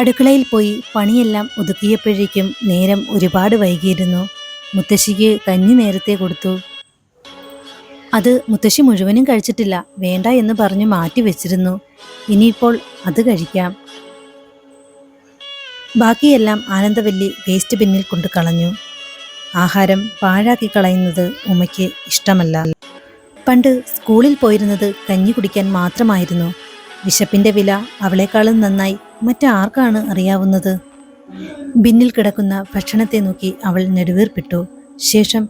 അടുക്കളയിൽ പോയി പണിയെല്ലാം ഒതുക്കിയപ്പോഴേക്കും നേരം ഒരുപാട് വൈകിയിരുന്നു. മുത്തശ്ശിക്ക് കഞ്ഞി നേരത്തെ കൊടുത്തു. അത് മുത്തശ്ശി മുഴുവനും കഴിച്ചിട്ടില്ല, വേണ്ട എന്ന് പറഞ്ഞു മാറ്റി വെച്ചിരുന്നു. ഇനിയിപ്പോൾ അത് കഴിക്കാം. ബാക്കിയെല്ലാം ആനന്ദവല്ലി വേസ്റ്റ് ബിന്നിൽ കൊണ്ട് കളഞ്ഞു. ആഹാരം പാഴാക്കി കളയുന്നത് ഉമ്മയ്ക്ക് ഇഷ്ടമല്ല. പണ്ട് സ്കൂളിൽ പോയിരുന്നത് കഞ്ഞി കുടിക്കാൻ മാത്രമായിരുന്നു. വിശപ്പിന്റെ വില അവളെക്കാളും നന്നായി മറ്റാർക്കാണ് അറിയാവുന്നത്? ബിന്നിൽ കിടക്കുന്ന ഭക്ഷണത്തെ നോക്കി അവൾ നെടുവീർപ്പിട്ടു. ശേഷം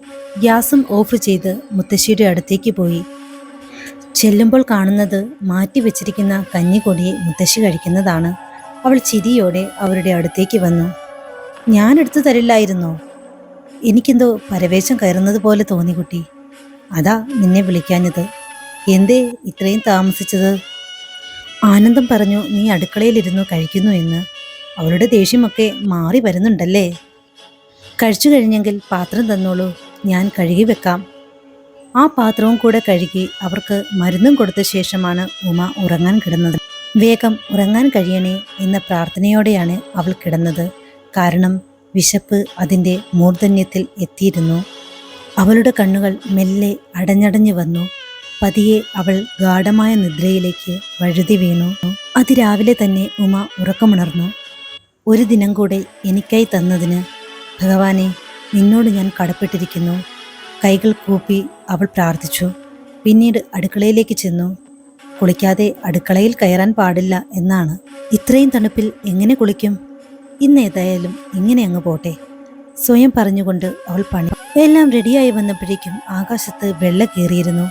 ഗ്യാസും ഓഫ് ചെയ്ത് മുത്തശ്ശിയുടെ അടുത്തേക്ക് പോയി. ചെല്ലുമ്പോൾ കാണുന്നത് മാറ്റിവെച്ചിരിക്കുന്ന കഞ്ഞിക്കൊടിയെ മുത്തശ്ശി കഴിക്കുന്നതാണ്. അവൾ ചിരിയോടെ അവരുടെ അടുത്തേക്ക് വന്നു. ഞാൻ എടുത്തു തരില്ലായിരുന്നോ? എനിക്കെന്തോ പരവേശം കയറുന്നത് പോലെ തോന്നി കുട്ടി. അതാ നിന്നെ വിളിക്കാഞ്ഞത്. എന്തേ ഇത്രയും താമസിച്ചത്? ആനന്ദം പറഞ്ഞു നീ അടുക്കളയിലിരുന്നു കഴിക്കുന്നു എന്ന്. അവളുടെ ദേഷ്യമൊക്കെ മാറി വരുന്നുണ്ടല്ലേ? കഴിച്ചു കഴിഞ്ഞെങ്കിൽ പാത്രം തന്നോളൂ, ഞാൻ കഴുകി വെക്കാം. ആ പാത്രവും കൂടെ കഴുകി അവർക്ക് മരുന്നും കൊടുത്ത ശേഷമാണ് ഉമ ഉറങ്ങാൻ കിടന്നത്. വേഗം ഉറങ്ങാൻ കഴിയണേ എന്ന പ്രാർത്ഥനയോടെയാണ് അവൾ കിടന്നത്. കാരണം വിശപ്പ് അതിൻ്റെ മൂർധന്യത്തിൽ എത്തിയിരുന്നു. അവളുടെ കണ്ണുകൾ മെല്ലെ അടഞ്ഞടഞ്ഞു വന്നു. പതിയെ അവൾ ഗാഢമായ നിദ്രയിലേക്ക് വഴുതി വീണു. അതിരാവിലെ തന്നെ ഉമ ഉറക്കമുണർന്നു. ഒരു ദിനം കൂടെ എനിക്കായി തന്നതിന് ഭഗവാനെ, നിന്നോട് ഞാൻ കടപ്പെട്ടിരിക്കുന്നു. കൈകൾ കൂപ്പി അവൾ പ്രാർത്ഥിച്ചു. പിന്നീട് അടുക്കളയിലേക്ക് ചെന്നു. കുളിക്കാതെ അടുക്കളയിൽ കയറാൻ പാടില്ല എന്നാണ്. ഇത്രയും തണുപ്പിൽ എങ്ങനെ കുളിക്കും? ഇന്നേതായാലും ഇങ്ങനെ അങ്ങ് പോട്ടെ, സ്വയം പറഞ്ഞുകൊണ്ട് അവൾ പണി എല്ലാം റെഡിയായി വന്നപ്പോഴേക്കും ആകാശത്ത് വെള്ള കയറിയിരുന്നു.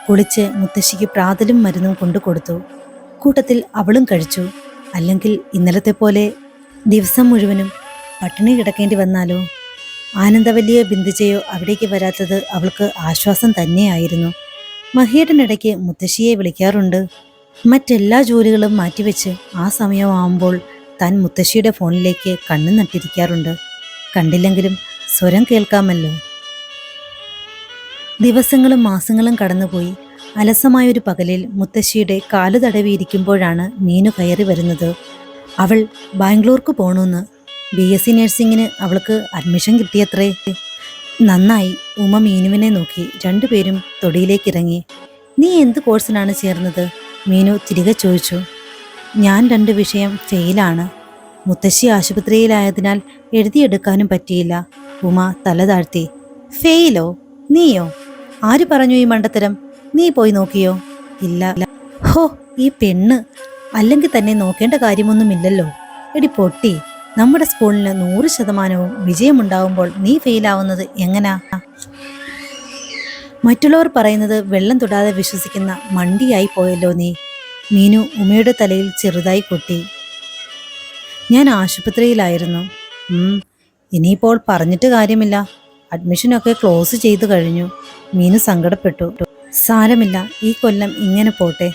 കുളിച്ച് മുത്തശ്ശിക്ക് പ്രാതലും മരുന്നും കൊണ്ടു കൊടുത്തു. കൂട്ടത്തിൽ അവളും കഴിച്ചു. അല്ലെങ്കിൽ ഇന്നലത്തെ പോലെ ദിവസം മുഴുവനും പട്ടിണി കിടക്കേണ്ടി വന്നാലോ? ആനന്ദവല്ലിയോ ബിന്ദുജയോ അവിടേക്ക് വരാത്തത് അവൾക്ക് ആശ്വാസം തന്നെയായിരുന്നു. മഹിയേട്ടനിടയ്ക്ക് മുത്തശ്ശിയെ വിളിക്കാറുണ്ട്. മറ്റെല്ലാ ജോലികളും മാറ്റിവെച്ച് ആ സമയമാകുമ്പോൾ താൻ മുത്തശ്ശിയുടെ ഫോണിലേക്ക് കണ്ണു നട്ടിരിക്കാറുണ്ട്. കണ്ടില്ലെങ്കിലും സ്വരം കേൾക്കാമല്ലോ. ദിവസങ്ങളും മാസങ്ങളും കടന്നുപോയി. അലസമായൊരു പകലിൽ മുത്തശ്ശിയുടെ കാലു തടവിയിരിക്കുമ്പോഴാണ് മീനു കയറി വരുന്നത്. അവൾ ബാംഗ്ലൂർക്ക് പോണമെന്ന്. BSc നഴ്സിങ്ങിന് അവൾക്ക് അഡ്മിഷൻ കിട്ടിയത്രേ. നന്നായി. ഉമ മീനുവിനെ നോക്കി. രണ്ടുപേരും തൊടിയിലേക്കിറങ്ങി. നീ എന്ത് കോഴ്സിനാണ് ചേർന്നത്? മീനു തിരികെ ചോദിച്ചു. ഞാൻ 2 വിഷയം ഫെയിലാണ്. മുത്തശ്ശി ആശുപത്രിയിലായതിനാൽ എഴുതിയെടുക്കാനും പറ്റിയില്ല. ഉമ തല താഴ്ത്തി. ഫെയിലോ? നീയോ? ആര് പറഞ്ഞു ഈ മണ്ടത്തരം? നീ പോയി നോക്കിയോ? ഇല്ല. ഹോ, ഈ പെണ്ണ്. അല്ലെങ്കിൽ തന്നെ നോക്കേണ്ട കാര്യമൊന്നുമില്ലല്ലോ. എടി പൊട്ടി, നമ്മുടെ സ്കൂളിന് 100% വിജയമുണ്ടാവുമ്പോൾ നീ ഫെയിലാവുന്നത് എങ്ങനാ? മറ്റുള്ളവർ പറയുന്നത് വെള്ളം തൊടാതെ വിശ്വസിക്കുന്ന മണ്ടിയായി പോയല്ലോ നീ. മീനു ഉമയുടെ തലയിൽ ചെറുതായി കൊട്ടി. ഞാൻ ആശുപത്രിയിലായിരുന്നു. ഇനിയിപ്പോൾ പറഞ്ഞിട്ട് കാര്യമില്ല. അഡ്മിഷനൊക്കെ ക്ലോസ് ചെയ്തു കഴിഞ്ഞു. മീനു സങ്കടപ്പെട്ടു. സാരമില്ല, ഈ കൊല്ലം ഇങ്ങനെ പോട്ടെ.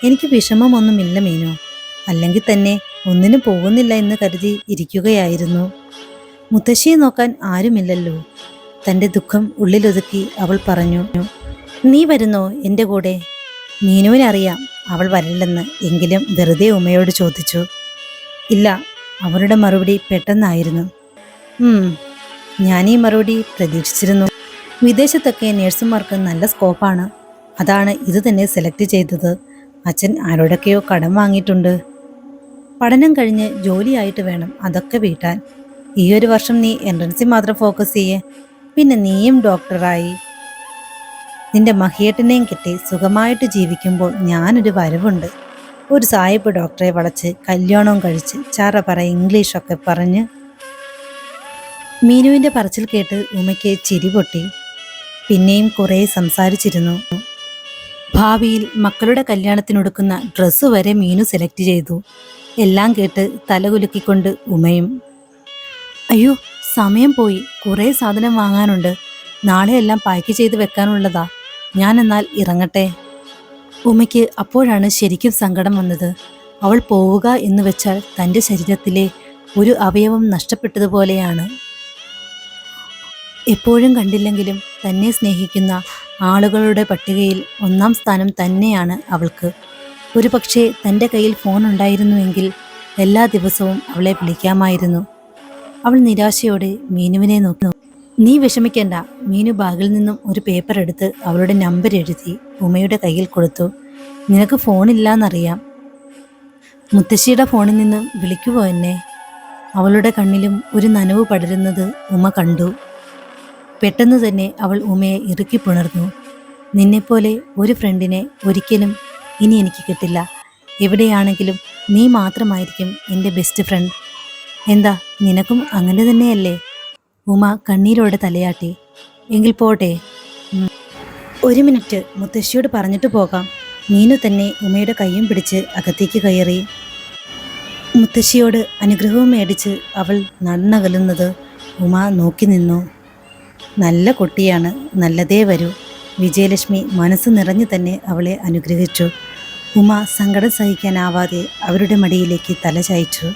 എനിക്ക് വിഷമമൊന്നുമില്ല മീനു. അല്ലെങ്കിൽ തന്നെ ഒന്നിനും പോകുന്നില്ല എന്ന് കരുതി ഇരിക്കുകയായിരുന്നു. മുത്തശ്ശിയെ നോക്കാൻ ആരുമില്ലല്ലോ. തൻ്റെ ദുഃഖം ഉള്ളിലൊതുക്കി അവൾ പറഞ്ഞു. നീ വരുന്നോ എൻ്റെ കൂടെ? മീനുവിനറിയാം അവൾ വരില്ലെന്ന്. എങ്കിലും വെറുതെ ഉമ്മയോട് ചോദിച്ചു. ഇല്ല. അവരുടെ മറുപടി പെട്ടെന്നായിരുന്നു. ഞാനീ മറുപടി പ്രതീക്ഷിച്ചിരുന്നു. വിദേശത്തൊക്കെ നേഴ്സുമാർക്ക് നല്ല സ്കോപ്പാണ്. അതാണ് ഇത് തന്നെ സെലക്ട് ചെയ്തത്. അച്ഛൻ ആരോടൊക്കെയോ കടം വാങ്ങിയിട്ടുണ്ട്. പഠനം കഴിഞ്ഞ് ജോലിയായിട്ട് വേണം അതൊക്കെ വീട്ടാൻ. ഈ ഒരു വർഷം നീ എൻട്രൻസിൽ മാത്രം ഫോക്കസ് ചെയ്യേ. പിന്നെ നീയും ഡോക്ടറായി നിന്റെ മഹിയേട്ടനെയും കിട്ടി സുഖമായിട്ട് ജീവിക്കുമ്പോൾ ഞാനൊരു വരവുണ്ട്. ഒരു സായിപ്പ് ഡോക്ടറെ വളച്ച് കല്യാണവും കഴിച്ച് ചറപറ ഇംഗ്ലീഷൊക്കെ പറഞ്ഞ്. മീനുവിൻ്റെ പറച്ചിൽ കേട്ട് ഉമയ്ക്ക് ചിരി പൊട്ടി. പിന്നെയും കുറേ സംസാരിച്ചിരുന്നു. ഭാവിയിൽ മക്കളുടെ കല്യാണത്തിനൊടുക്കുന്ന ഡ്രസ്സ് വരെ മീനു സെലക്ട് ചെയ്തു. എല്ലാം കേട്ട് തലകുലുക്കിക്കൊണ്ട് ഉമയും. അയ്യോ, സമയം പോയി. കുറേ സാധനം വാങ്ങാനുണ്ട്. നാളെ എല്ലാം പാക്ക് ചെയ്ത് വെക്കാനുള്ളതാ. ഞാൻ എന്നാൽ ഇറങ്ങട്ടെ. ഉമയ്ക്ക് അപ്പോഴാണ് ശരിക്കും സങ്കടം വന്നത്. അവൾ പോവുക എന്ന് വെച്ചാൽ തൻ്റെ ശരീരത്തിലെ ഒരു അവയവം നഷ്ടപ്പെട്ടതുപോലെയാണ്. എപ്പോഴും കണ്ടില്ലെങ്കിലും തന്നെ സ്നേഹിക്കുന്ന ആളുകളുടെ പട്ടികയിൽ 1ാം സ്ഥാനം തന്നെയാണ് അവൾക്ക്. ഒരു പക്ഷേ തൻ്റെ കയ്യിൽ ഫോൺ ഉണ്ടായിരുന്നുവെങ്കിൽ എല്ലാ ദിവസവും അവളെ വിളിക്കാമായിരുന്നു. അവൾ നിരാശയോടെ മീനുവിനെ നോക്കി. നീ വിഷമിക്കേണ്ട. മീനു ബാഗിൽ നിന്നും ഒരു പേപ്പർ എടുത്ത് അവളുടെ നമ്പർ എഴുതി ഉമയുടെ കയ്യിൽ കൊടുത്തു. നിനക്ക് ഫോണില്ലാന്നറിയാം. മുത്തശ്ശിയുടെ ഫോണിൽ നിന്ന് വിളിക്കുവോ എന്നെ? അവളുടെ കണ്ണിലും ഒരു നനവ് പടരുന്നത് ഉമ കണ്ടു. പെട്ടെന്ന് തന്നെ അവൾ ഉമയെ ഇറുക്കി പുണർന്നു. നിന്നെപ്പോലെ ഒരു ഫ്രണ്ടിനെ ഒരിക്കലും ഇനി എനിക്ക് കിട്ടില്ല. എവിടെയാണെങ്കിലും നീ മാത്രമായിരിക്കും എൻ്റെ ബെസ്റ്റ് ഫ്രണ്ട്. എന്താ, നിനക്കും അങ്ങനെ തന്നെയല്ലേ? ഉമ കണ്ണീരോടെ തലയാട്ടി. എങ്കിൽ പോട്ടെ. ഒരു മിനിറ്റ്, മുത്തശ്ശിയോട് പറഞ്ഞിട്ട് പോകാം. മീനു തന്നെ ഉമയുടെ കൈയും പിടിച്ച് അകത്തേക്ക് കയറി. മുത്തശ്ശിയോട് അനുഗ്രഹവും മേടിച്ച് അവൾ നടന്നകലുന്നത് ഉമ നോക്കി നിന്നു. നല്ല കുട്ടിയാണ്, നല്ലതേ വരൂ. വിജയലക്ഷ്മി മനസ്സ് നിറഞ്ഞു തന്നെ അവളെ അനുഗ്രഹിച്ചു. ഉമ സങ്കടം സഹിക്കാനാവാതെ അവരുടെ മടിയിലേക്ക് തല ചായ്ച്ചു.